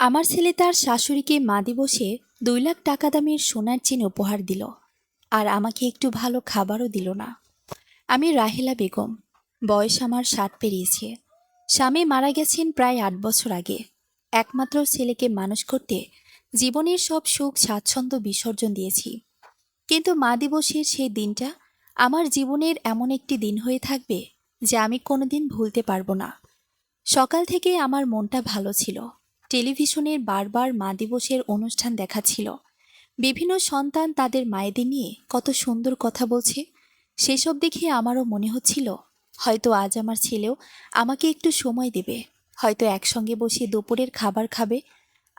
আমার ছেলে তার শাশুড়িকে মাদি বসে 2 লাখ টাকা দামের সোনার চেন উপহার দিল, আর আমাকে একটু ভালো খাবারও দিল না। আমি রাহেলা বেগম, বয়স আমার 60 পেরিয়েছে। স্বামী মারা গেছেন প্রায় 8 বছর আগে। একমাত্র ছেলেকে মানুষ করতে জীবনের সব সুখ স্বাচ্ছন্দ্য বিসর্জন দিয়েছি। কিন্তু মা দিবসের সেই দিনটা আমার জীবনের এমন একটি দিন হয়ে থাকবে যা আমি কোনোদিন ভুলতে পারবো না। সকাল থেকে আমার মনটা ভালো ছিল। টেলিভিশনের বারবার মা দিবসের অনুষ্ঠান দেখাচ্ছিল। বিভিন্ন সন্তান তাদের মায়েদের নিয়ে কত সুন্দর কথা বলছে। সেসব দেখে আমারও মনে হচ্ছিল, হয়তো আজ আমার ছেলেও আমাকে একটু সময় দেবে, হয়তো একসঙ্গে বসে দুপুরের খাবার খাবে।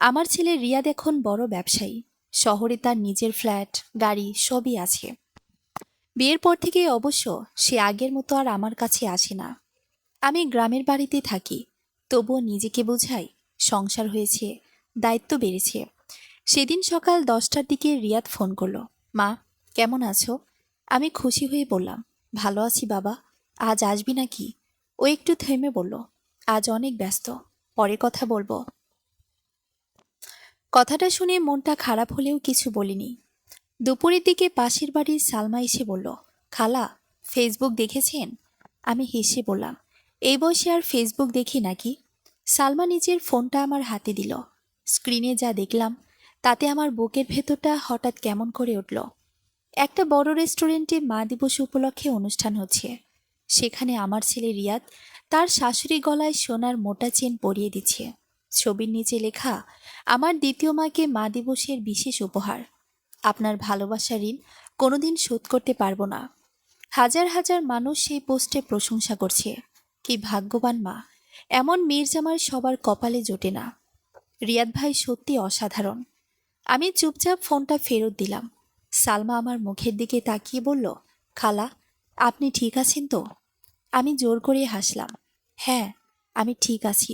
আমার ছেলে রিয়াদ এখন বড় ব্যবসায়ী। শহরে তার নিজের ফ্ল্যাট, গাড়ি সবই আছে। বিয়ের পর থেকে অবশ্য সে আগের মতো আর আমার কাছে আসে না। আমি গ্রামের বাড়িতে থাকি, তবুও নিজেকে বোঝাই সংসার হয়েছে, দায়িত্ব বেড়েছে। সেদিন সকাল 10টার দিকে রিয়াদ ফোন করলো। মা, কেমন আছো? আমি খুশি হয়ে বললাম, ভালো আছি বাবা। আজ আসবি নাকি? ও একটু থেমে বলল, আজ অনেক ব্যস্ত, পরে কথা বলবো। কথাটা শুনে মনটা খারাপ হলেও কিছু বলিনি। দুপুরের দিকে পাশের বাড়ির সালমা এসে বলল, খালা, ফেসবুক দেখেছেন? আমি হেসে বললাম, এই বয়সে আর ফেসবুক দেখি নাকি? সালমা নিজের ফোনটা আমার হাতে দিল। স্ক্রিনে যা দেখলাম তাতে আমার বুকের ভেতরটা হঠাৎ কেমন করে উঠল। একটা বড় রেস্টুরেন্টে মা দিবস উপলক্ষে অনুষ্ঠান হচ্ছে। সেখানে আমার ছেলে রিয়াদ তার শাশুড়ি গলায় সোনার মোটা চেন পরিয়ে দিচ্ছে। ছবির নিচে লেখা, আমার দ্বিতীয় মাকে মা দিবসের বিশেষ উপহার। আপনার ভালোবাসার ঋণ কোনোদিন শোধ করতে পারবো না। হাজার হাজার মানুষ সেই পোস্টে প্রশংসা করছে। কি ভাগ্যবান মা, এমন মির্জামার সবার কপালে জোটে না। রিয়াদ ভাই সত্যি অসাধারণ। আমি চুপচাপ ফোনটা ফেরত দিলাম। সালমা আমার মুখের দিকে তাকিয়ে বলল, খালা, আপনি ঠিক আছেন তো? আমি জোর করে হাসলাম। হ্যাঁ, আমি ঠিক আছি।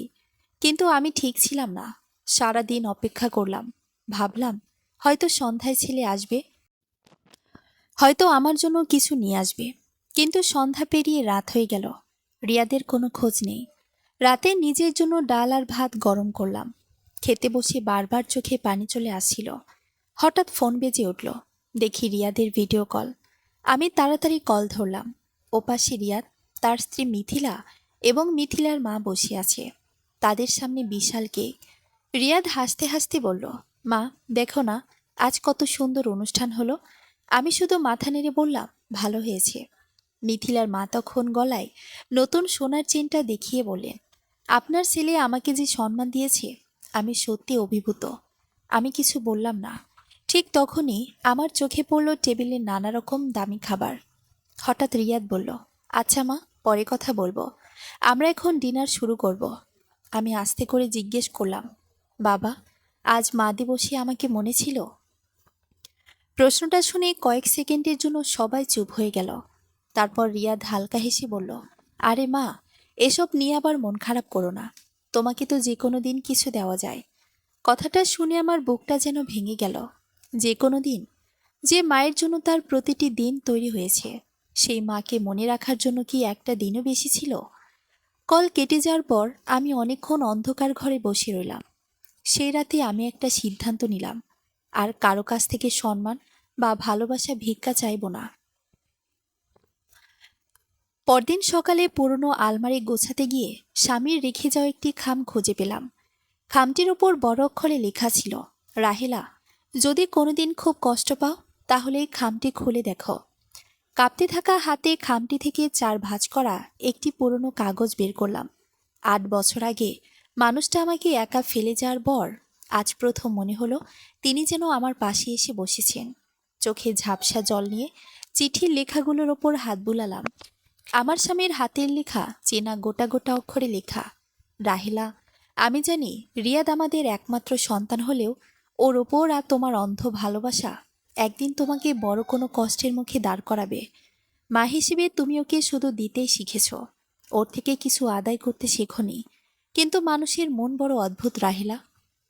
কিন্তু আমি ঠিক ছিলাম না। সারা দিন অপেক্ষা করলাম। ভাবলাম হয়তো সন্ধ্যায় ছেলে আসবে, হয়তো আমার জন্য কিছু নিয়ে আসবে। কিন্তু সন্ধ্যা পেরিয়ে রাত হয়ে গেল। রিয়াদের কোনো খোঁজ নেই। রাতে নিজের জন্য ডাল আর ভাত গরম করলাম। খেতে বসে বারবার চোখে পানি চলে আসছিল। হঠাৎ ফোন বেজে উঠল। দেখি রিয়াদের ভিডিও কল। আমি তাড়াতাড়ি কল ধরলাম। ওপাশে রিয়াদ, তার স্ত্রী মিথিলা এবং মিথিলার মা বসে আছে। তাদের সামনে বিশাল কেক। রিয়াদ হাসতে হাসতে বলল, মা, দেখো না, আজ কত সুন্দর অনুষ্ঠান হলো। আমি শুধু মাথা নেড়ে বললাম, ভালো হয়েছে। মিথিলার মা তখন গলায় নতুন সোনার চেনটা দেখিয়ে বললেন, আপনার ছেলে আমাকে যে সম্মান দিয়েছে, আমি সত্যি অভিভূত। আমি কিছু বললাম না। ঠিক তখনই আমার চোখে পড়ল টেবিলে নানা রকম দামি খাবার। হঠাৎ রিয়াদ বলল, আচ্ছা মা, পরে কথা বলবো, আমরা এখন ডিনার শুরু করব। আমি আস্তে করে জিজ্ঞেস করলাম, বাবা, আজ মা দিবসে আমাকে মনে ছিল? প্রশ্নটা শুনে কয়েক সেকেন্ডের জন্য সবাই চুপ হয়ে গেল। তারপর রিয়াদ হালকা হেসে বলল, আরে মা, এসব নিয়ে আবার মন খারাপ করো না। তোমাকে তো যে কোনো দিন কিছু দেওয়া যায়। কথাটা শুনে আমার বুকটা যেন ভেঙে গেল। যে কোনো দিন? যে মায়ের জন্য তার প্রতিটি দিন তৈরি হয়েছে, সেই মাকে মনে রাখার জন্য কি একটা দিনও বেশি ছিল? কল কেটে যাওয়ার পর আমি অনেকক্ষণ অন্ধকার ঘরে বসে রইলাম। সেই রাতে আমি একটা সিদ্ধান্ত নিলাম, আর কারো কাছ থেকে সম্মান বা ভালোবাসা ভিক্ষা চাইব না। পরদিন সকালে পুরনো আলমারি গোছাতে গিয়ে স্বামীর রেখে যাওয়া একটি খাম খুঁজে পেলাম। খামটির উপর বড় অক্ষরে লেখা ছিল, রাহেলা, যদি কোনোদিন খুব কষ্ট পাও তাহলে এই খামটি খুলে দেখো। কাঁপতে থাকা হাতে খামটি থেকে 4 ভাঁজ করা একটি পুরনো কাগজ বের করলাম। 8 বছর আগে মানুষটা আমাকে একা ফেলে যাওয়ার পর আজ প্রথম মনে হলো তিনি যেন আমার পাশে এসে বসেছেন। চোখে ঝাপসা জল নিয়ে চিঠির লেখাগুলোর ওপর হাত বুলালাম। আমার স্বামীর হাতের লেখা, চেনা গোটা গোটা অক্ষরে লেখা, রাহেলা, আমি জানি রিয়াদ আমাদের একমাত্র সন্তান হলেও ওর ওপর আর তোমার অন্ধ ভালোবাসা একদিন তোমাকে বড় কোনো কষ্টের মুখে দাঁড় করাবে। মা হিসেবে তুমি ওকে শুধু দিতেই শিখেছ, ওর থেকে কিছু আদায় করতে শেখনি। কিন্তু মানুষের মন বড় অদ্ভুত রাহেলা।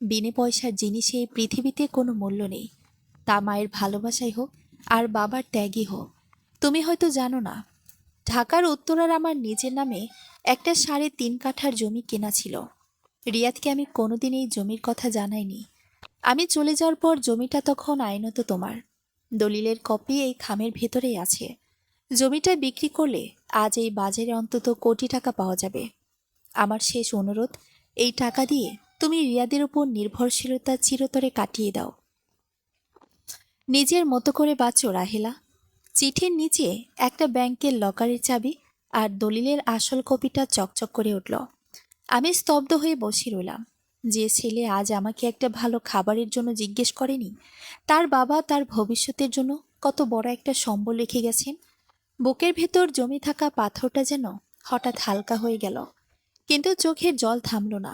বিনে পয়সার জিনিসে এই পৃথিবীতে কোনো মূল্য নেই। তা মায়ের ভালোবাসাই হোক আর বাবার ত্যাগই হোক। তুমি হয়তো জানো না, ঢাকার উত্তরার আমার নিজের নামে একটা 3.5 কাঠার জমি কেনা ছিল। রিয়াদকে আমি কোনোদিন এই জমির কথা জানাইনি। আমি চলে যাওয়ার পর জমিটা তখন আইনত তোমার। দলিলের কপি এই খামের ভেতরেই আছে। জমিটা বিক্রি করলে আজ এই বাজারে অন্তত কোটি টাকা পাওয়া যাবে। আমার শেষ অনুরোধ, এই টাকা দিয়ে তুমি রিয়াদের উপর নির্ভরশীলতা চিরতরে কাটিয়ে দাও। নিজের মতো করে বাঁচো রাহেলা। চিঠির নিচে একটা ব্যাংকের লকারের চাবি আর দলিলের আসল কপিটা চকচক করে উঠল। আমি স্তব্ধ হয়ে বসে রইলাম। যে ছেলে আজ আমাকে একটা ভালো খাবারের জন্য জিজ্ঞেস করেনি, তার বাবা তার ভবিষ্যতের জন্য কত বড় একটা সম্বল রেখে গেছেন। বুকের ভেতর জমে থাকা পাথরটা যেন হঠাৎ হালকা হয়ে গেল, কিন্তু চোখের জল থামল না।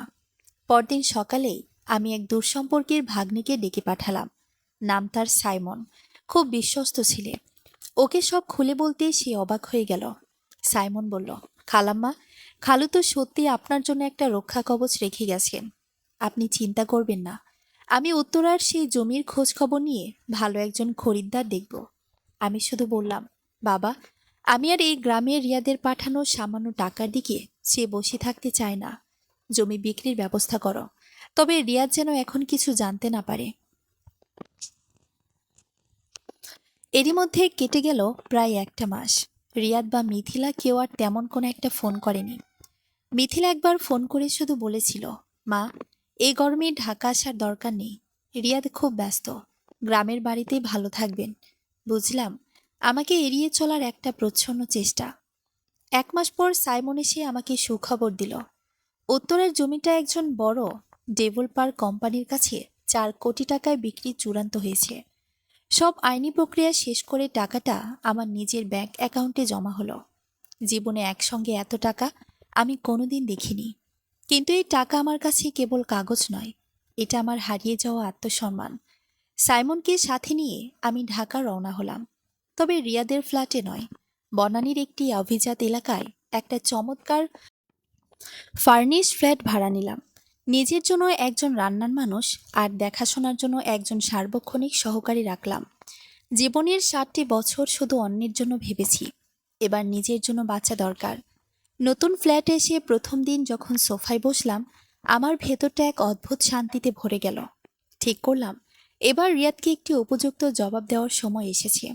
পরদিন সকালেই আমি এক দূরসম্পর্কের ভাগ্নিকে ডেকে পাঠালাম। নাম তার সাইমন। খুব বিশ্বস্ত ছিলে। ওকে সব খুলে বলতে সে অবাক হয়ে গেল। সাইমন বলল, খালাম্মা, খালু তো সত্যি আপনার জন্য একটা রক্ষা কবচ রেখে গেছেন। আপনি চিন্তা করবেন না। আমি উত্তরার সেই জমির খোঁজ খবর নিয়ে ভালো একজন খরিদ্দার দেখব। আমি শুধু বললাম, বাবা, আমি আর এই গ্রামের রিয়াদের পাঠানো সামান্য টাকার দিকে সে বসে থাকতে চায় না। জমি বিক্রির ব্যবস্থা করো, তবে রিয়াদ যেন এখন কিছু জানতে না পারে। এরই মধ্যে কেটে গেল প্রায় একটা মাস। রিয়াদ বা মিথিলা কেউ আর তেমন কোনো একটা ফোন করেনি। মিথিলা একবার ফোন করে শুধু বলেছিল, মা, এই গরমে ঢাকা আসার দরকার নেই। রিয়াদ খুব ব্যস্ত। গ্রামের বাড়িতেই ভালো থাকবেন। বুঝলাম, আমাকে এড়িয়ে চলার একটা প্রচ্ছন্ন চেষ্টা। 1 মাস পর সাইমন এসে আমাকে সুখবর দিল। উত্তরের জমিটা একজন বড় ডেভেলপার কোম্পানির কাছে 4 কোটি টাকায় বিক্রি চূড়ান্ত হয়েছে। সব আইনি প্রক্রিয়া শেষ করে টাকাটা আমার নিজের ব্যাংক অ্যাকাউন্টে জমা হলো। জীবনে একসঙ্গে এত টাকা আমি কোনোদিন দেখিনি। কিন্তু এই টাকা আমার কাছে কেবল কাগজ নয়, এটা আমার হারিয়ে যাওয়া আত্মসম্মান। সাইমনকে সাথে নিয়ে আমি ঢাকা রওনা হলাম। তবে রিয়াদের ফ্ল্যাটে নয়, বনানীর একটি অভিজাত এলাকায় একটা চমৎকার ফার্নিশ ফ্ল্যাট ভাড়া নিলাম। নিজের জন্য একজন রান্নার মানুষ আর দেখাশোনার জন্য একজন সার্বক্ষণিক সহকারী রাখলাম। জীবনের 7টি বছর শুধু অন্যের জন্য ভেবেছি, এবার নিজের জন্য বাঁচা দরকার। নতুন ফ্ল্যাটে এসে প্রথম দিন যখন সোফায় বসলাম, আমার ভেতরটা এক অদ্ভুত শান্তিতে ভরে গেল। ঠিক করলাম, এবার রিয়াদকে একটি উপযুক্ত জবাব দেওয়ার সময় এসেছে।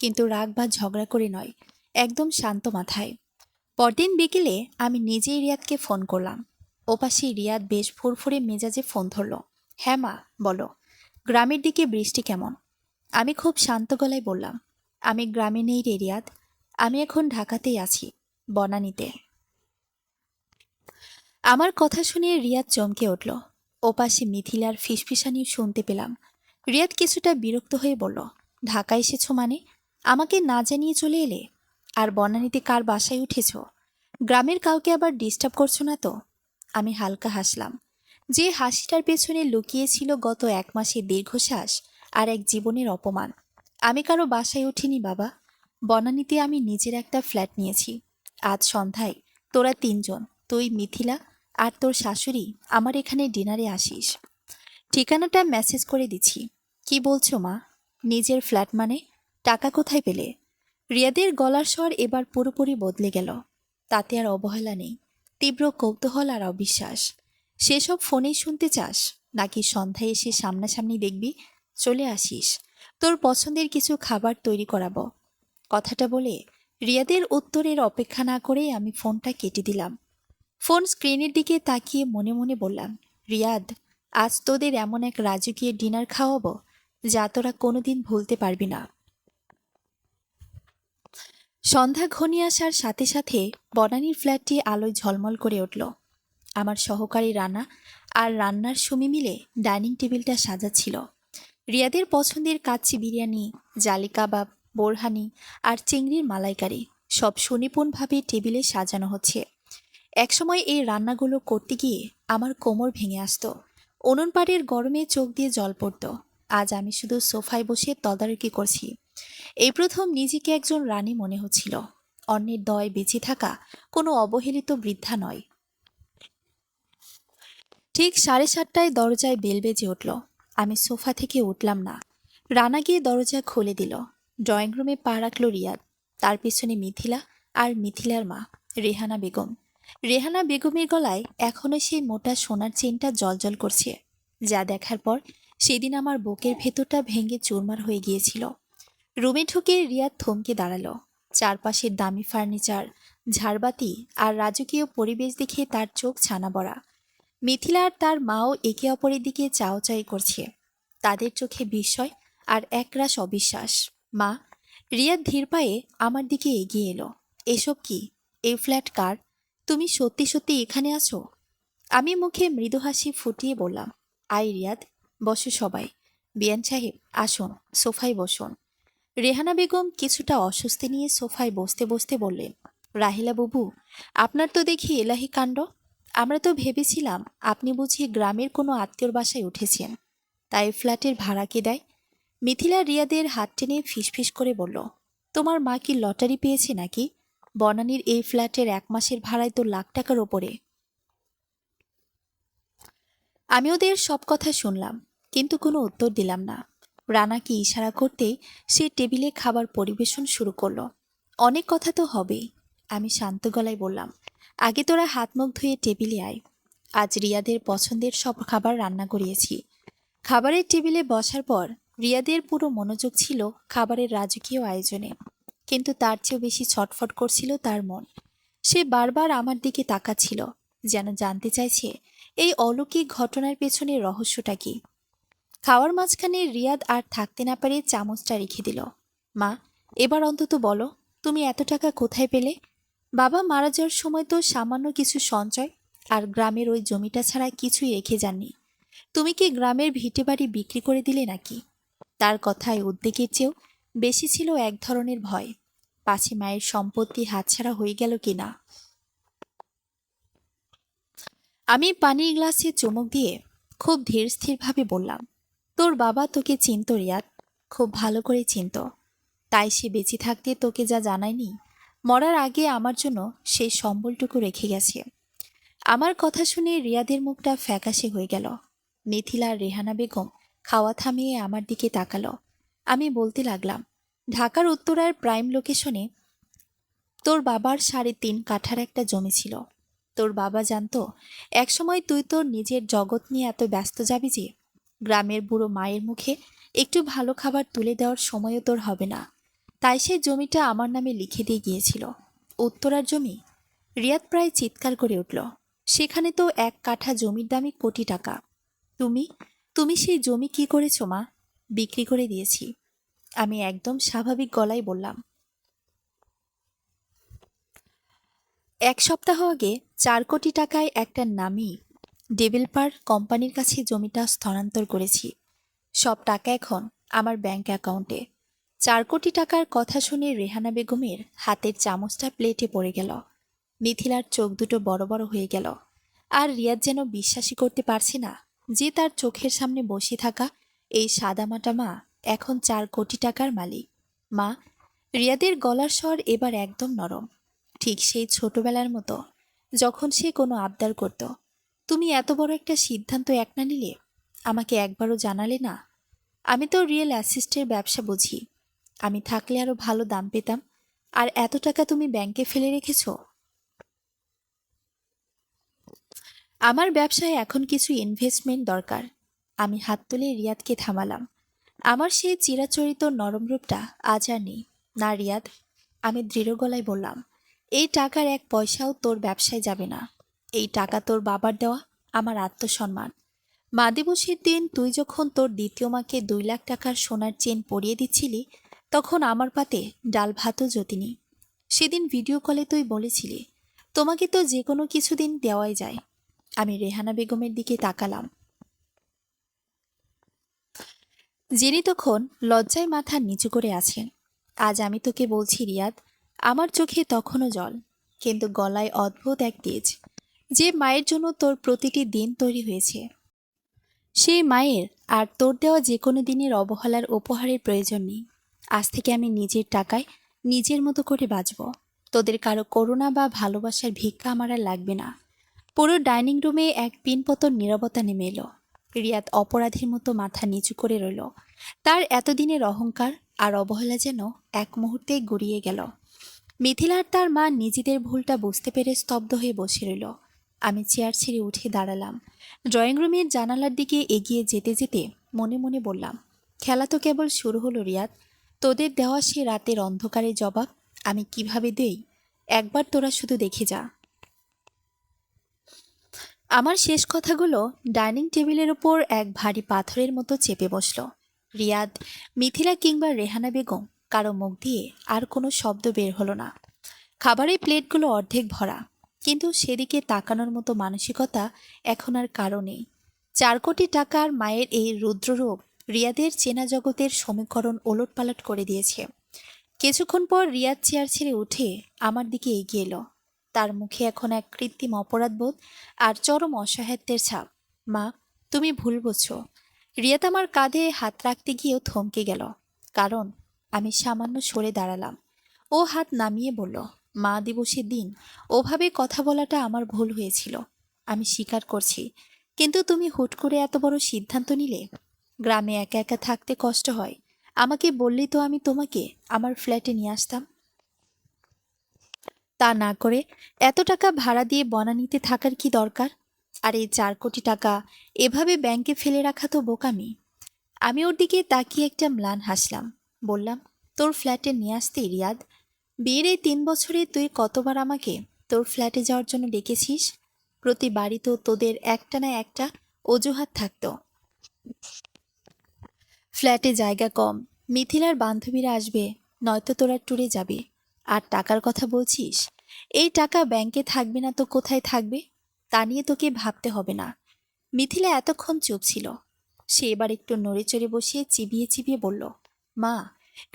কিন্তু রাগ বা ঝগড়া করে নয়, একদম শান্ত মাথায়। পরদিন বিকেলে আমি নিজেই রিয়াদকে ফোন করলাম। ওপাশে রিয়াদ বেশ ফুরফুরে মেজাজে ফোন ধরল। হ্যাঁ মা, বলো। গ্রামের দিকে বৃষ্টি কেমন? আমি খুব শান্ত গলায় বললাম, আমি গ্রামে নেই রে রিয়াদ, আমি এখন ঢাকাতেই আছি, বনানীতে। আমার কথা শুনে রিয়াদ চমকে উঠল। ওপাশে মিথিলার ফিসফিসানি শুনতে পেলাম। রিয়াদ কিছুটা বিরক্ত হয়ে বলল, ঢাকা এসেছো মানে? আমাকে না জানিয়ে চলে এলে? আর বনানীতে কার বাসায় উঠেছ? গ্রামের কাউকে আবার ডিস্টার্ব করছো না তো? আমি হালকা হাসলাম। যে হাসিটার পেছনে লুকিয়েছিল গত 1 মাসের দীর্ঘশ্বাস আর এক জীবনের অপমান। আমি কারো বাসায় উঠিনি বাবা। বনানীতে আমি নিজের একটা ফ্ল্যাট নিয়েছি। আজ সন্ধ্যায় তোরা 3জন, তুই, মিথিলা আর তোর শাশুড়ি আমার এখানে ডিনারে আসিস। ঠিকানাটা মেসেজ করে দিচ্ছি। কি বলছো মা? নিজের ফ্ল্যাট মানে? টাকা কোথায় পেলে? রিয়াদের গলার স্বর এবার পুরোপুরি বদলে গেল। তাতে আর অবহেলা নেই, তীব্র কৌতূহল আর অবিশ্বাস। সেসব ফোনেই শুনতে চাস, নাকি সন্ধ্যায় এসে সামনাসামনি দেখবি? চলে আসিস, তোর পছন্দের কিছু খাবার তৈরি করাবো। কথাটা বলে রিয়াদের উত্তরের অপেক্ষা না করেই আমি ফোনটা কেটে দিলাম। ফোন স্ক্রিনের দিকে তাকিয়ে মনে মনে বললাম, রিয়াদ, আজ তোদের এমন এক রাজকীয় ডিনার খাওয়াবো যা তোরা কোনোদিন ভুলতে পারবি না। সন্ধ্যা ঘনিয়ে আসার সাথে সাথে বনানীর ফ্ল্যাটটি আলোয় ঝলমল করে উঠল। আমার সহকারী রানা আর রান্নার সুমি মিলে ডাইনিং টেবিলটা সাজাচ্ছিল। রিয়াদের পছন্দের কাচ্চি বিরিয়ানি, জালি কাবাব, বোরহানি আর চিংড়ির মালাইকারি সব সুনিপুণভাবে টেবিলে সাজানো হচ্ছে। একসময় এই রান্নাগুলো করতে গিয়ে আমার কোমর ভেঙে আসতো। উনুন পাড়ের গরমে চোখ দিয়ে জল পড়তো। আজ আমি শুধু সোফায় বসে তদারকি করছি। এই প্রথম নিজেকে একজন রানী মনে হচ্ছিল। অন্যের দয় বেঁচে থাকা কোনো অবহেলিত বৃদ্ধা নয়। ঠিক 7:30টায় দরজায় বেল বেজে উঠল। আমি সোফা থেকে উঠলাম না। রানা গিয়ে দরজা খুলে দিল। ড্রয়িং রুমে পা রাখল রিয়াদ, তার পিছনে মিথিলা আর মিথিলার মা রেহানা বেগম। রেহানা বেগমের গলায় এখনো সেই মোটা সোনার চেনটা জ্বলজ্বল করছে, যা দেখার পর সেদিন আমার বুকের ভেতরটা ভেঙে চুরমার হয়ে গিয়েছিল। রুমে ঢুকে রিয়াদ থমকে দাঁড়ালো। চারপাশের দামি ফার্নিচার, ঝাড়বাতি আর রাজকীয় পরিবেশ দেখে তার চোখ ছানা বড়া। মিথিলা আর তার মাও একে অপরের দিকে চাওয়াচাই করছে, তাদের চোখে বিস্ময় আর একরাশ অবিশ্বাস। মা, রিয়াদ ধীর পায়ে আমার দিকে এগিয়ে এলো। এসব কি? এই ফ্ল্যাট কার? তুমি সত্যি সত্যি এখানে আছো? আমি মুখে মৃদু হাসি ফুটিয়ে বললাম, আই রিয়াদ, বসো সবাই। বিয়ান সাহেব, আসুন, সোফায় বসুন। রেহানা বেগম কিছুটা অস্বস্তি নিয়ে সোফায় বসতে বসতে বললেন, রাহিলা বাবু, আপনার তো দেখি এলাহি কাণ্ড। আমরা তো ভেবেছিলাম আপনি বুঝি গ্রামের কোনো আত্মীয়র বাসায় উঠেছেন, তাই ফ্ল্যাটের ভাড়া কে দেয়? মিথিলা রিয়াদের হাত টেনে ফিসফিস করে বলল, তোমার মা কি লটারি পেয়েছে নাকি? বনানীর এই ফ্ল্যাটের 1 মাসের ভাড়ায় তো লাখ টাকার ওপরে। আমি ওদের সব কথা শুনলাম, কিন্তু কোনো উত্তর দিলাম না। রানাকে ইশারা করতেই সে টেবিলে খাবার পরিবেশন শুরু করলো। অনেক কথা তো হবেই। আমি শান্ত গলায় বললাম, আগে তোরা হাত মুখ ধুয়ে টেবিলে আয়। আজ রিয়াদের পছন্দের সব খাবার রান্না করিয়েছি। খাবারের টেবিলে বসার পর রিয়াদের পুরো মনোযোগ ছিল খাবারের রাজকীয় আয়োজনে, কিন্তু তার চেয়েও বেশি ছটফট করছিল তার মন। সে বারবার আমার দিকে তাকাচ্ছিল, যেন জানতে চাইছে এই অলৌকিক ঘটনার পেছনের রহস্যটা কি। খাওয়ার মাঝখানে রিয়াদ আর থাকতে না পারে চামচটা রেখে দিল। মা, এবার অন্তত বলো, তুমি এত টাকা কোথায় পেলে? বাবা মারা যাওয়ার সময় তো সামান্য কিছু সঞ্চয় আর গ্রামের ওই জমিটা ছাড়া কিছুই রেখে যাননি। তুমি কি গ্রামের ভিটে বাড়ি বিক্রি করে দিলে নাকি? তার কথায় উদ্বেগের চেয়েও বেশি ছিল এক ধরনের ভয়, পাছে মায়ের সম্পত্তি হাতছাড়া হয়ে গেল কিনা। আমি পানির গ্লাসে চুমুক দিয়ে খুব ধীর স্থিরভাবে বললাম, তোর বাবা তোকে চিনত রিয়াদ, খুব ভালো করে চিনত। তাই সে বেঁচে থাকতে তোকে যা জানায়নি, মরার আগে আমার জন্য সেই সম্বলটুকু রেখে গেছে। আমার কথা শুনে রিয়াদের মুখটা ফ্যাকাশে হয়ে গেল। মিথিলা আর রেহানা বেগম খাওয়া থামিয়ে আমার দিকে তাকালো। আমি বলতে লাগলাম, ঢাকার উত্তরার প্রাইম লোকেশনে তোর বাবার 3.5 কাঠার একটা জমি ছিল। তোর বাবা জানতো একসময় তুই তোর নিজের জগৎ নিয়ে এত ব্যস্ত যাবি যে গ্রামের বুড়ো মায়ের মুখে একটু ভালো খাবার তুলে দেওয়ার সময়ও তোর হবে না। তাই সেই জমিটা আমার নামে লিখে দিয়ে গিয়েছিল। উত্তরার জমি? রিয়াদ প্রায় চিৎকার করে উঠল। সেখানে তো 1 কাঠা জমির দামই কোটি টাকা। তুমি তুমি সেই জমি কি করেছো মা? বিক্রি করে দিয়েছি। আমি একদম স্বাভাবিক গলায় বললাম। 1 সপ্তাহ আগে 4 কোটি টাকায় একটা নামী ডেভেলপার কোম্পানির কাছে জমিটা স্থানান্তর করেছি। সব টাকা এখন আমার ব্যাংক অ্যাকাউন্টে। 4 কোটি টাকার কথা শুনে রেহানা বেগমের হাতের চামচটা প্লেটে পড়ে গেল। মিথিলার চোখ দুটো বড় বড় হয়ে গেল। আর রিয়াদ যেন বিশ্বাসই করতে পারছে না যে তার চোখের সামনে বসে থাকা এই সাদামাটা মা এখন 4 কোটি টাকার মালিক। মা, রিয়াদের গলার স্বর এবার একদম নরম, ঠিক সেই ছোটবেলার মতো যখন সে কোনো আবদার করত। তুমি এত বড় একটা সিদ্ধান্ত না নিলে আমাকে একবারও জানালে না? আমি তো রিয়েল অ্যাসিস্টের ব্যবসা বুঝি। আমি থাকলে আরো ভালো দাম পেতাম। আর এত টাকা তুমি ব্যাংকে ফেলে রেখেছ। আমার ব্যবসায় এখন কিছু ইনভেস্টমেন্ট দরকার। আমি হাত তুলে রিয়াদকে থামালাম। আমার সেই চিরাচরিত নরম রূপটা আজ আর নেই। না রিয়াদ, আমি দৃঢ় গলায় বললাম, এই টাকার 1 পয়সাও তোর ব্যবসায় যাবে না। এই টাকা তোর বাবার দেওয়া, আমার আত্মসম্মান। মা দিবসের দিন তুই যখন তোর দ্বিতীয় মাকে 2 লাখ টাকার সোনার চেন পরিয়ে দিচ্ছিলি, তখন আমার পাতে ডাল ভাতও জোটেনি। সেদিন ভিডিও কলে তুই বলেছিলি, তোমাকে তো যে কোনো কিছুদিন দেওয়াই যায়। আমি রেহানা বেগমের দিকে তাকালাম, যিনি তখন লজ্জায় মাথা নিচু করে আছেন। আজ আমি তোকে বলছি রিয়াদ, আমার চোখে তখনও জল, কিন্তু গলায় অদ্ভুত এক তেজ। যে মায়ের জন্য তোর প্রতিটি দিন তৈরি হয়েছে, সেই মায়ের আর তোর দেওয়া যে কোনো দিনের অবহেলার উপহারের প্রয়োজন নেই। আজ থেকে আমি নিজের টাকায় নিজের মতো করে বাঁচব। তোদের কারো করুণা বা ভালোবাসার ভিক্ষা আমার আর লাগবে না। পুরো ডাইনিং রুমে এক পিনপতন নীরবতা নেমে এলো। রিয়াদ অপরাধীর মতো মাথা নিচু করে রইল। তার এতদিনের অহংকার আর অবহেলা যেন এক মুহূর্তেই গড়িয়ে গেল। মিথিলা আর তার মা নিজেদের ভুলটা বুঝতে পেরে স্তব্ধ হয়ে বসে রইল। আমি চেয়ার ছেড়ে উঠে দাঁড়ালাম। ড্রয়িং রুমের জানালার দিকে এগিয়ে যেতে যেতে মনে মনে বললাম, খেলা তো কেবল শুরু হলো রিয়াদ। তোদের দেওয়া সে রাতের অন্ধকারের জবাব আমি কিভাবে দেই, একবার তোরা শুধু দেখে যা। আমার শেষ কথাগুলো ডাইনিং টেবিলের ওপর এক ভারী পাথরের মতো চেপে বসল। রিয়াদ, মিথিলা কিংবা রেহানা বেগম কারো মুখ দিয়ে আর কোনো শব্দ বের হলো না। খাবারের প্লেটগুলো অর্ধেক ভরা, কিন্তু সেদিকে তাকানোর মতো মানসিকতা এখন আর কারো নেই। 4 কোটি টাকার মায়ের এই রুদ্ররূপ রিয়াদের চেনা জগতের সমীকরণ ওলটপালট করে দিয়েছে। কিছুক্ষণ পর রিয়াদ চেয়ার ছেড়ে উঠে আমার দিকে এগিয়ে এলো। তার মুখে এখন এক কৃত্রিম অপরাধবোধ আর চরম অসহায়ত্বের ছাপ। মা, তুমি ভুল বুঝছো। রিয়াদ আমার কাঁধে হাত রাখতে গিয়েও থমকে গেল, কারণ আমি সামান্য সরে দাঁড়ালাম। ও হাত নামিয়ে বলল, মা দিবসের দিন ওভাবে কথা বলাটা আমার ভুল হয়েছিল, আমি স্বীকার করছি। কিন্তু তুমি হুট করে এত বড় সিদ্ধান্ত নিলে। গ্রামে একা একা থাকতে কষ্ট হয়, আমাকে বললেই তো আমি তোমাকে আমার ফ্ল্যাটে নিয়ে আসতাম। তা না করে এত টাকা ভাড়া দিয়ে বনানীতে থাকার কি দরকার? আর এই 4 কোটি টাকা এভাবে ব্যাংকে ফেলে রাখা তো বোকামি। আমি ওর দিকে তাকিয়ে একটা ম্লান হাসলাম। বললাম, তোর ফ্ল্যাটে নিয়ে আসতে রিয়াদ? বিয়ের এই 3 বছরে তুই কতবার আমাকে তোর ফ্ল্যাটে যাওয়ার জন্য ডেকেছিস? প্রতিবারই তো তোদের একটা না একটা অজুহাত থাকতো। ফ্ল্যাটে জায়গা কম, মিথিলার বান্ধবীরা আসবে, নয়তো তোরা ট্যুরে যাবি। আর টাকার কথা বলছিস, এই টাকা ব্যাংকে থাকবে না তো কোথায় থাকবে? তা নিয়ে তোকে ভাবতে হবে না। মিথিলা এতক্ষণ চুপ ছিল। সে এবার একটু নড়েচড়ে বসিয়ে চিবিয়ে চিবিয়ে বলল, মা,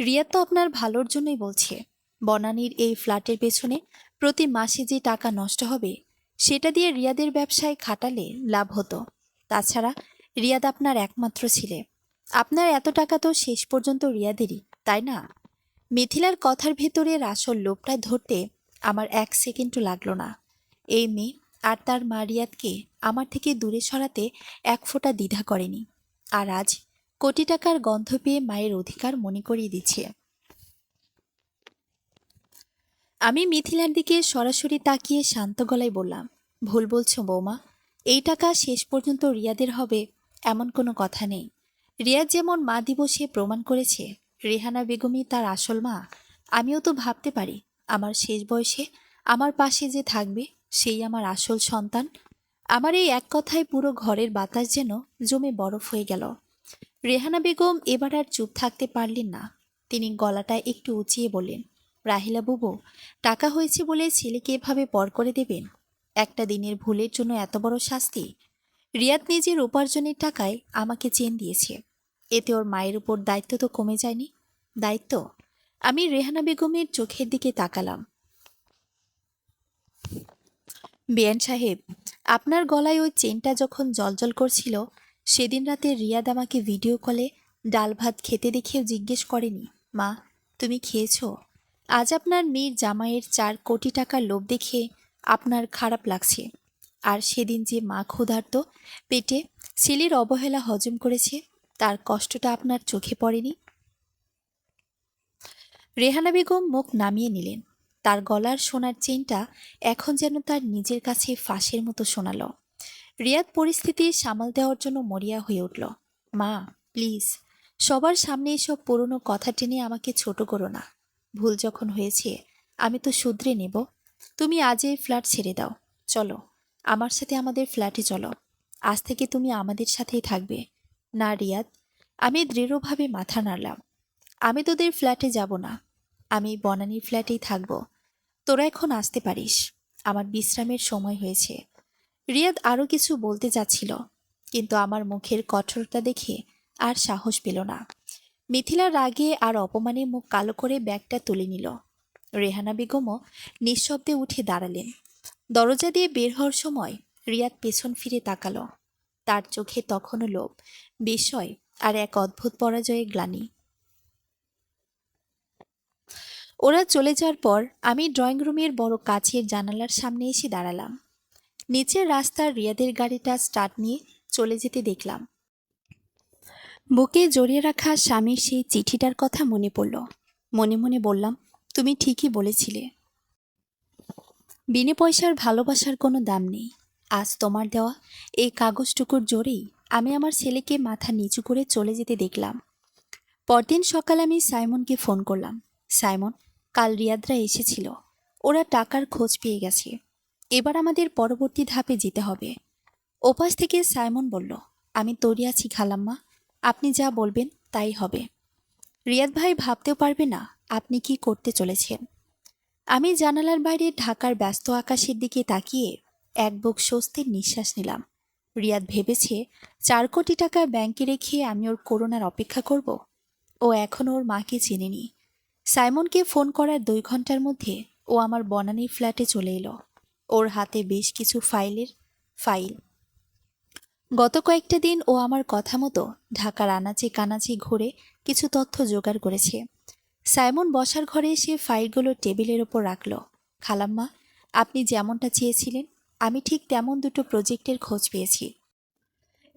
রিয়া তো আপনার ভালোর জন্যই বলছে। বনানীর এই ফ্ল্যাটের পেছনে প্রতি মাসে যে টাকা নষ্ট হবে, সেটা দিয়ে রিয়াদের ব্যবসায় খাটালে লাভ হতো। তাছাড়া রিয়াদ আপনার একমাত্র ছেলে, আপনার এত টাকা তো শেষ পর্যন্ত রিয়াদেরই, তাই না? মিথিলার কথার ভেতরের আসল লোভটা ধরতে আমার 1 সেকেন্ডও লাগলো না। এই মেয়ে আর তার মা রিয়াদকে আমার থেকে দূরে সরাতে এক ফোঁটা দ্বিধা করেনি। আর আজ কোটি টাকার গন্ধ পেয়ে মায়ের অধিকার মনে করিয়ে দিচ্ছে। আমি মিথিলার দিকে সরাসরি তাকিয়ে শান্ত গলায় বললাম, ভুল বলছো বৌমা। এই টাকা শেষ পর্যন্ত রিয়াদের হবে এমন কোনো কথা নেই। রিয়াদ যেমন মা দিবসে প্রমাণ করেছে রেহানা বেগমই তার আসল মা, আমিও তো ভাবতে পারি আমার শেষ বয়সে আমার পাশে যে থাকবে সেই আমার আসল সন্তান। আমার এই এক কথায় পুরো ঘরের বাতাস যেন জমে বরফ হয়ে গেল। রেহানা বেগম এবার আর চুপ থাকতে পারলেন না। তিনি গলাটা একটু উঁচিয়ে বললেন, রাহিলা বুবু, টাকা হয়েছে বলে ছেলেকে এভাবে পর করে দেবেন? একটা দিনের ভুলের জন্য এত বড় শাস্তি? রিয়াদ নিজের উপার্জনের টাকায় আমাকে চেন দিয়েছে, এতে ওর মায়ের উপর দায়িত্ব তো কমে যায়নি? দায়িত্ব? আমি রেহানা বেগমের চোখের দিকে তাকালাম। বিয়ান সাহেব, আপনার গলায় ওই চেনটা যখন জ্বলজ্বল করছিল, সেদিন রাতে রিয়াদ আমাকে ভিডিও কলে ডাল ভাত খেতে দেখেও জিজ্ঞেস করেনি, মা তুমি খেয়েছো? আজ আপনার মেয়ের জামাইয়ের 4 কোটি টাকার লোভ দেখে আপনার খারাপ লাগছে। আর সেদিন যে মা ক্ষুধার্ত পেটে ছেলের অবহেলা হজম করেছে, তার কষ্টটা আপনার চোখে পড়েনি? রেহানা বেগম মুখ নামিয়ে নিলেন। তার গলার সোনার চেনটা এখন যেন তার নিজের কাছে ফাঁসের মতো শোনালো। রিয়াদ পরিস্থিতি সামাল দেওয়ার জন্য মরিয়া হয়ে উঠল। মা, প্লিজ, সবার সামনে এসব পুরনো কথা টেনে আমাকে ছোট করো না। ভুল যখন হয়েছে আমি তো শুধরে নেব। তুমি আজ এই ফ্ল্যাট ছেড়ে দাও, চলো আমার সাথে আমাদের ফ্ল্যাটে চলো। আজ থেকে তুমি আমাদের সাথেই থাকবে। না রিয়াদ, আমি দৃঢ়ভাবে মাথা নাড়লাম। আমি তোদের ফ্ল্যাটে যাব না, আমি বনানীর ফ্ল্যাটেই থাকব। তোরা এখন আসতে পারিস, আমার বিশ্রামের সময় হয়েছে। রিয়াদ আরও কিছু বলতে যাচ্ছিল, কিন্তু আমার মুখের কঠোরতা দেখে আর সাহস পেল না। মিথিলা রাগে আর অপমানে মুখ কালো করে ব্যাগটা তুলে নিল। রেহানা বেগমও নিঃশব্দে উঠে দাঁড়ালেন। দরজা দিয়ে বের হওয়ার সময় রিয়াদ পেছন ফিরে তাকালো। তার চোখে তখনও লোভ, বিস্ময় আর এক অদ্ভুত পরাজয়ের গ্লানি। ওরা চলে যাওয়ার পর আমি ড্রয়িং রুমের বড় কাচের জানালার সামনে এসে দাঁড়ালাম। নিচের রাস্তার রিয়াদের গাড়িটা স্টার্ট নিয়ে চলে যেতে দেখলাম। বুকে জড়িয়ে রাখা স্বামীর সেই চিঠিটার কথা মনে পড়ল। মনে মনে বললাম, তুমি ঠিকই বলেছিলে, বিনে পয়সার ভালোবাসার কোনো দাম নেই। আজ তোমার দেওয়া এই কাগজটুকুর জোরেই আমি আমার ছেলেকে মাথা নিচু করে চলে যেতে দেখলাম। পরদিন সকাল আমি সাইমনকে ফোন করলাম। সাইমন, কাল রিয়াদরা এসেছিল, ওরা টাকার খোঁজ পেয়ে গেছে। এবার আমাদের পরবর্তী ধাপে যেতে হবে। ওপাশ থেকে সাইমন বলল, আমি তৈরি আছি খালাম্মা, আপনি যা বলবেন তাই হবে। রিয়াদ ভাই ভাবতেও পারবে না আপনি কি করতে চলেছেন। আমি জানালার বাইরে ঢাকার ব্যস্ত আকাশের দিকে তাকিয়ে এক বুক স্বস্তির নিঃশ্বাস নিলাম। রিয়াদ ভেবেছে 4 কোটি টাকা ব্যাংকে রেখে আমি ওর করোনার অপেক্ষা করব। ও এখনও ওর মাকে চেনেনি। সাইমনকে ফোন করার 2 ঘন্টার মধ্যে ও আমার বনানীর ফ্ল্যাটে চলে এলো। ওর হাতে বেশ কিছু ফাইল। গত কয়েকটা দিন ও আমার কথা মতো ঢাকার আনাচে কানাচে ঘুরে কিছু তথ্য জোগাড় করেছে। সাইমন বসার ঘরে এসে ফাইলগুলো টেবিলের ওপর রাখল। খালাম্মা, আপনি যেমনটা চেয়েছিলেন আমি ঠিক তেমন 2টো প্রজেক্টের খোঁজ পেয়েছি।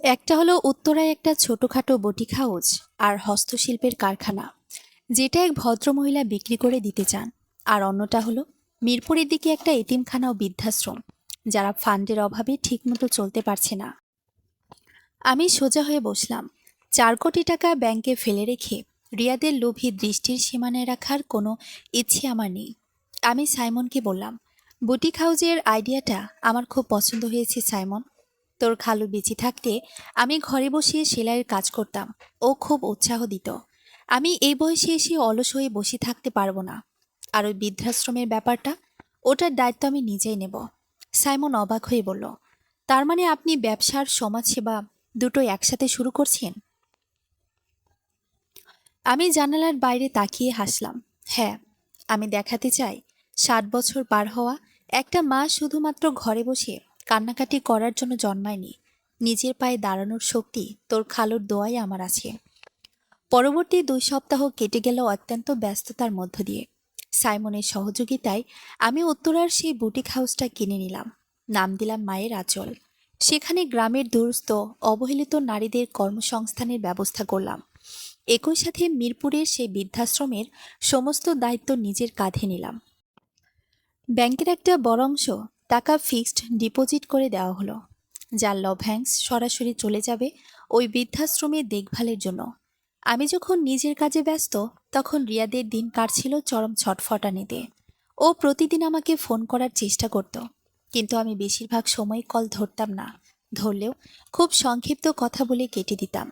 একটা হলো উত্তরায় একটা ছোটখাটো বুটিক হাউস আর হস্তশিল্পের কারখানা, যেটা এক ভদ্রমহিলা বিক্রি করে দিতে চান। আর অন্যটা হলো মিরপুরের দিকে একটা এতিমখানা ও বৃদ্ধাশ্রম, যারা ফান্ডের অভাবে ঠিকমতো চলতে পারছে না। আমি সোজা হয়ে বসলাম। 4 কোটি টাকা ব্যাংকে ফেলে রেখে রিয়াদের লোভী দৃষ্টির সীমানায় রাখার কোনো ইচ্ছে আমার নেই। আমি সাইমনকে বললাম, বুটিক হাউজের আইডিয়াটা আমার খুব পছন্দ হয়েছে সাইমন। তোর খালু বেঁচে থাকতে আমি ঘরে বসে সেলাইয়ের কাজ করতাম, ও খুব উৎসাহ দিত। আমি এই বয়সে এসে অলস হয়ে বসে থাকতে পারবো না। আর ওই বৃদ্ধাশ্রমের ব্যাপারটা, ওটার দায়িত্ব আমি নিজেই নেব। সাইমন অবাক হয়ে বলল, তার মানে আপনি ব্যবসার সমাজসেবা দুটোই একসাথে শুরু করছেন? আমি জানালার বাইরে তাকিয়ে হাসলাম। হ্যাঁ, আমি দেখাতে চাই 60 বছর পার হওয়া একটা মা শুধুমাত্র ঘরে বসে কান্নাকাটি করার জন্য জন্মায়নি। নিজের পায়ে দাঁড়ানোর শক্তি তোর খালুর দোয়াই আমার আছে। পরবর্তী 2 সপ্তাহ কেটে গেল অত্যন্ত ব্যস্ততার মধ্য দিয়ে। সাইমনের সহযোগিতায় আমি উত্তরার সেই বুটিক হাউসটা কিনে নিলাম। নাম দিলাম মায়ের আঁচল। সেখানে গ্রামের দুরস্থ অবহেলিত নারীদের কর্মসংস্থানের ব্যবস্থা করলাম। একই সাথে মিরপুরের সেই বৃদ্ধাশ্রমের সমস্ত দায়িত্ব নিজের কাঁধে নিলাম। ব্যাংকের একটা বড় অংশ টাকা ফিক্সড ডিপোজিট করে দেওয়া হলো, যার লভ্যাংশ সরাসরি চলে যাবে ওই বৃদ্ধাশ্রমের দেখভালের জন্য। আমি যখন নিজের কাজে ব্যস্ত, তখন রিয়াদের দিন কাটছিল চরম ছটফটানিতে। ও প্রতিদিন আমাকে ফোন করার চেষ্টা করত, কিন্তু আমি বেশিরভাগ সময় কল ধরতাম না। ধরলেও খুব সংক্ষিপ্ত কথা বলে কেটে দিতাম।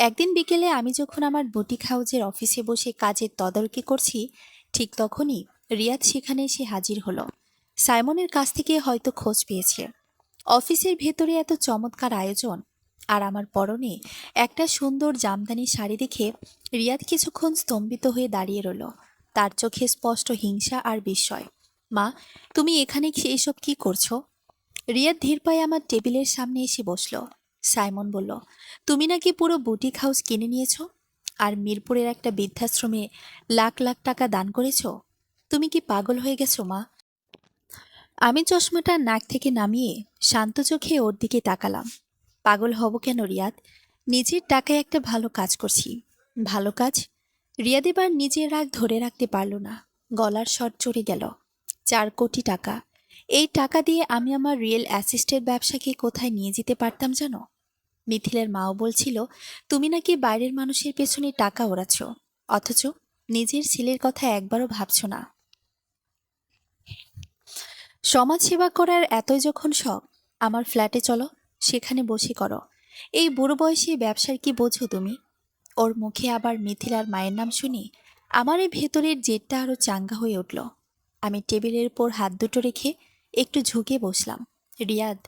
একদিন বিকেলে আমি যখন আমার বুটিক হাউজের অফিসে বসে কাজের তদারকি করছি, ঠিক তখনই রিয়াদ সেখানে এসে হাজির হলো। সাইমনের কাছ থেকে হয়তো খোঁজ পেয়েছে। অফিসের ভেতরে এত চমৎকার আয়োজন, আর আমার পরনে একটা সুন্দর জামদানি শাড়ি দেখে রিয়াদ কিছুক্ষণ স্তম্ভিত হয়ে দাঁড়িয়ে রইল। তার চোখে স্পষ্ট হিংসা আর বিস্ময়। মা, তুমি এখানে এসব কি করছো? রিয়াদ ধীর পায়ে আমার টেবিলের সামনে এসে বসল। সাইমন বলল, তুমি নাকি পুরো বুটিক হাউস কিনে নিয়েছো, আর মিরপুরের একটা বৃদ্ধাশ্রমে লাখ লাখ টাকা দান করেছো। তুমি কি পাগল হয়ে গেছো মা? আমি চশমাটা নাক থেকে নামিয়ে শান্ত চোখে ওর দিকে তাকালাম। পাগল হব কেন রিয়াদ? নিজের টাকায় একটা ভালো কাজ করছি। ভালো কাজ? রিয়াদ এবার নিজের রাগ ধরে রাখতে পারল না। গলার স্বর চড়ে গেল। 4 কোটি টাকা! এই টাকা দিয়ে আমি আমার রিয়েল অ্যাসিস্টের ব্যবসাকে কোথায় নিয়ে যেতে পারতাম জানো? মিথিলের মাও বলছিল, তুমি নাকি বাইরের মানুষের পেছনে টাকা ওড়াচ্ছ, অথচ নিজের ছেলের কথা একবারও ভাবছ না। সমাজ সেবা করার এতই যখন শখ, আমার ফ্ল্যাটে চলো, সেখানে বসে করো। এই বুড়ো বয়সে ব্যবসার কি বোঝো তুমি? ওর মুখে আবার মিথিলার মায়ের নাম শুনি আমার এই ভেতরের জেদটা আরো চাঙ্গা হয়ে উঠল। আমি টেবিলের উপর হাত দুটো রেখে একটু ঝুঁকে বসলাম। রিয়াদ,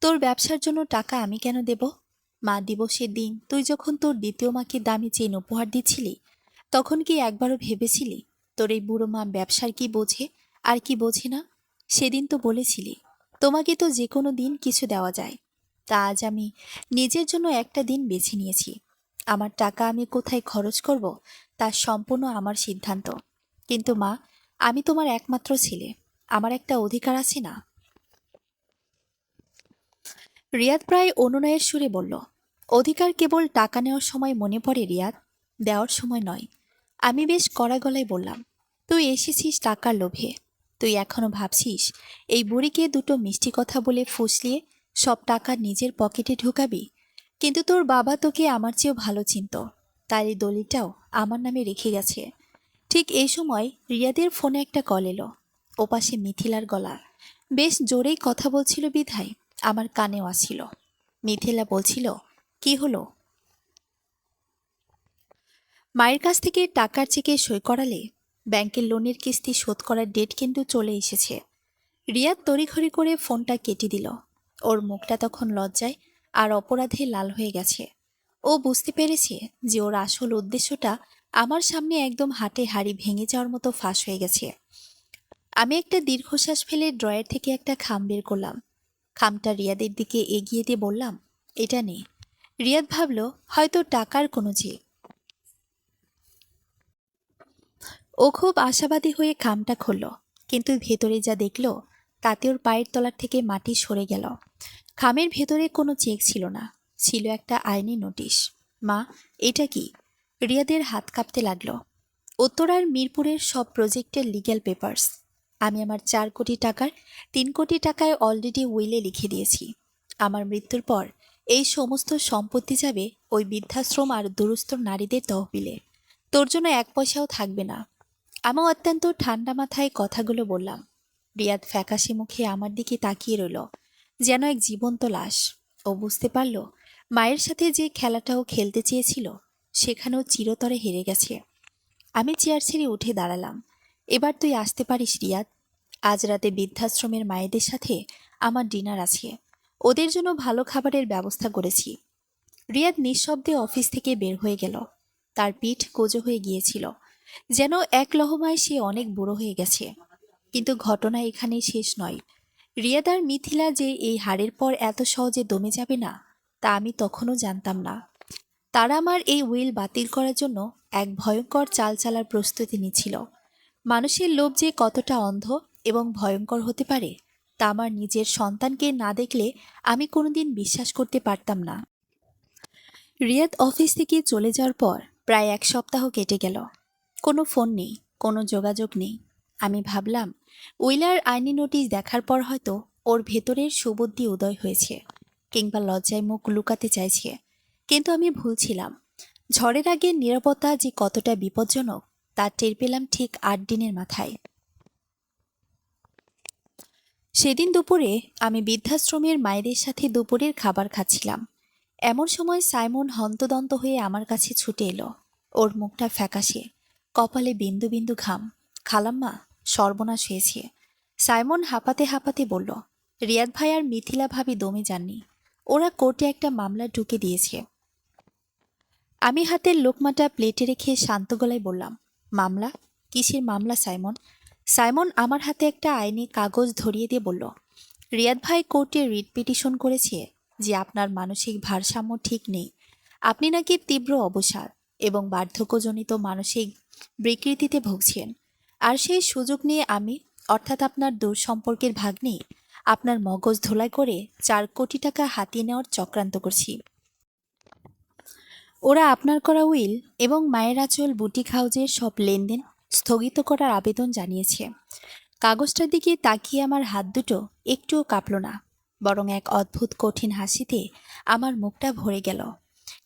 তোর ব্যবসার জন্য টাকা আমি কেন দেব? মা দিবসের দিন তুই যখন তোর দ্বিতীয় মাকে দামি চেন উপহার দিচ্ছিলি, তখন কি একবারও ভেবেছিলি তোর এই বুড়ো মা ব্যবসার কি বোঝে আর কি বোঝে না? সেদিন তো বলেছিলি তোমাকে তো যে কোনো দিন কিছু দেওয়া যায়। তা আজ আমি নিজের জন্য একটা দিন বেছে নিয়েছি। আমার টাকা আমি কোথায় খরচ করব তা সম্পূর্ণ আমার সিদ্ধান্ত। কিন্তু মা, আমি তোমার একমাত্র ছেলে, আমার একটা অধিকার আছে না? রিয়াদ প্রায় অনুনয়ের সুরে বলল, অধিকার কেবল টাকা নেওয়ার সময় মনে পড়ে রিয়াদ, দেওয়ার সময় নয়। আমি বেশ কড়া গলায় বললাম, তুই এসেছিস টাকার লোভে। তুই এখনো ভাবছিস এই বুড়িকে দুটো মিষ্টি কথা বলে ফুসলিয়ে সব টাকা নিজের পকেটে ঢুকাবি। কিন্তু তোর বাবা তোকে আমার চেয়েও ভালো চিনত, তার এই দলিলটাও আমার নামে রেখে গেছে। ঠিক এই সময় রিয়াদের ফোনে একটা কল এলো। ওপাশে মিথিলার গলা। বেশ জোরেই কথা বলছিল বিধায় আমার কানেও আসছিল। মিথিলা বলছিল, কি হলো? মায়ের কাছ থেকে টাকার চেকে সই করালে ব্যাংকের লোনের কিস্তি শোধ করার ডেট কিন্তু চলে এসেছে। রিয়াদ তড়িঘড়ি করে ফোনটা কেটে দিল। ওর মুখটা তখন লজ্জায় আর অপরাধে লাল হয়ে গেছে। ও বুঝতে পেরেছে যে ওর আসল উদ্দেশ্যটা আমার সামনে একদম হাটে হাড়ি ভেঙে যাওয়ার মতো ফাঁস হয়ে গেছে। আমি একটা দীর্ঘশ্বাস ফেলে ড্রয়ার থেকে একটা খাম বের করলাম। খামটা রিয়াদের দিকে এগিয়ে দিয়ে বললাম, এটা নে। রিয়াদ ভাবল হয়তো টাকার কোনো চেক। ও খুব আশাবাদী হয়ে খামটা খুলল, কিন্তু ভেতরে যা দেখল তাতে ওর পায়ের তলার থেকে মাটি সরে গেল। খামের ভেতরে কোনো চেক ছিল না, ছিল একটা আইনি নোটিশ। মা, এটা কি? রিয়াদের হাত কাঁপতে লাগলো। উত্তরার মিরপুরের সব প্রজেক্টের লিগ্যাল পেপারস। আমি আমার 4 কোটি টাকার 3 কোটি টাকায় অলরেডি উইলে লিখে দিয়েছি। আমার মৃত্যুর পর এই সমস্ত সম্পত্তি যাবে ওই বৃদ্ধাশ্রম আর দুরস্থ নারীদের তহবিলে। তোর জন্য 1 পয়সাও থাকবে না। আমি অত্যন্ত ঠান্ডা মাথায় কথাগুলো বললাম। রিয়াদ ফ্যাকাশে মুখে আমার দিকে তাকিয়ে রইল, যেন এক জীবন্ত লাশ। ও বুঝতে পারল মায়ের সাথে যে খেলাটাও খেলতে চেয়েছিল সেখানেও চিরতরে হেরে গেছে। আমি চেয়ার ছেড়ে উঠে দাঁড়ালাম। এবার তুই আসতে পারিস রিয়াদ। আজ রাতে বৃদ্ধাশ্রমের মায়েদের সাথে আমার ডিনার আছে। ওদের জন্য ভালো খাবারের ব্যবস্থা করেছি। রিয়াদ নিঃশব্দে অফিস থেকে বের হয়ে গেল। তার পিঠ কোজো হয়ে গিয়েছিল, যেন এক লহমায় সে অনেক বুড়ো হয়ে গেছে। কিন্তু ঘটনা এখানেই শেষ নয়। রিয়াদ আর মিথিলা যে এই হারের পর এত সহজে দমে যাবে না তা আমি তখনও জানতাম না। তারা আমার এই উইল বাতিল করার জন্য এক ভয়ঙ্কর চাল চালার প্রস্তুতি নিচ্ছিল। মানুষের লোভ যে কতটা অন্ধ এবং ভয়ঙ্কর হতে পারে তা আমার নিজের সন্তানকে না দেখলে আমি কোনোদিন বিশ্বাস করতে পারতাম না। রিয়াদ অফিস থেকে চলে যাওয়ার পর প্রায় 1 সপ্তাহ কেটে গেল। কোনো ফোন নেই, কোনো যোগাযোগ নেই। আমি ভাবলাম উইলার আইনি নোটিশ দেখার পর হয়তো ওর ভেতরের সুবুদ্ধি উদয় হয়েছে, কিংবা লজ্জায় মুখ লুকাতে চাইছে। কিন্তু আমি ভুল ছিলাম। ঝড়ের আগে নীরবতা যে কতটা বিপজ্জনক তা টের পেলাম ঠিক 8 দিনের মাথায়। সেদিন দুপুরে আমি বৃদ্ধাশ্রমের মায়েদের সাথে দুপুরের খাবার খাচ্ছিলাম। এমন সময় সাইমন হন্তদন্ত হয়ে আমার কাছে ছুটে এলো। ওর মুখটা ফ্যাকাশে, কপালে বিন্দু বিন্দু ঘাম। খালাম্মা, সর্বনাশ হয়েছে। সাইমন হাঁপাতে হাঁপাতে বলল, রিয়াদ ভাই আর মিথিলা ভাবি দমে যাননি। ওরা কোর্টে একটা মামলা ঢুকে দিয়েছে। আমি হাতের লোকমাটা প্লেটে রেখে শান্ত গলায় বললাম, মামলা? কিসের মামলা সাইমন? সাইমন আমার হাতে একটা আইনি কাগজ ধরিয়ে দিয়ে বলল, রিয়াদ ভাই কোর্টে রিট পিটিশন করেছে যে আপনার মানসিক ভারসাম্য ঠিক নেই। আপনি নাকি তীব্র অবসাদ এবং বার্ধক্যজনিত মানসিক বিকৃতিতে ভুগছেন। আর সেই সুযোগ নিয়ে আমি, অর্থাৎ আপনার দূর সম্পর্কের ভাগ্নে, আপনার মগজ ধোলাই করে 4 কোটি টাকা হাতিয়ে নেওয়ার চক্রান্ত করছি। ওরা আপনার করা উইল এবং মায়ের আঁচল বুটিক হাউজের সব লেনদেন স্থগিত করার আবেদন জানিয়েছে। কাগজটার দিকে তাকিয়ে আমার হাত দুটো একটুও কাঁপল না, বরং এক অদ্ভুত কঠিন হাসিতে আমার মুখটা ভরে গেল।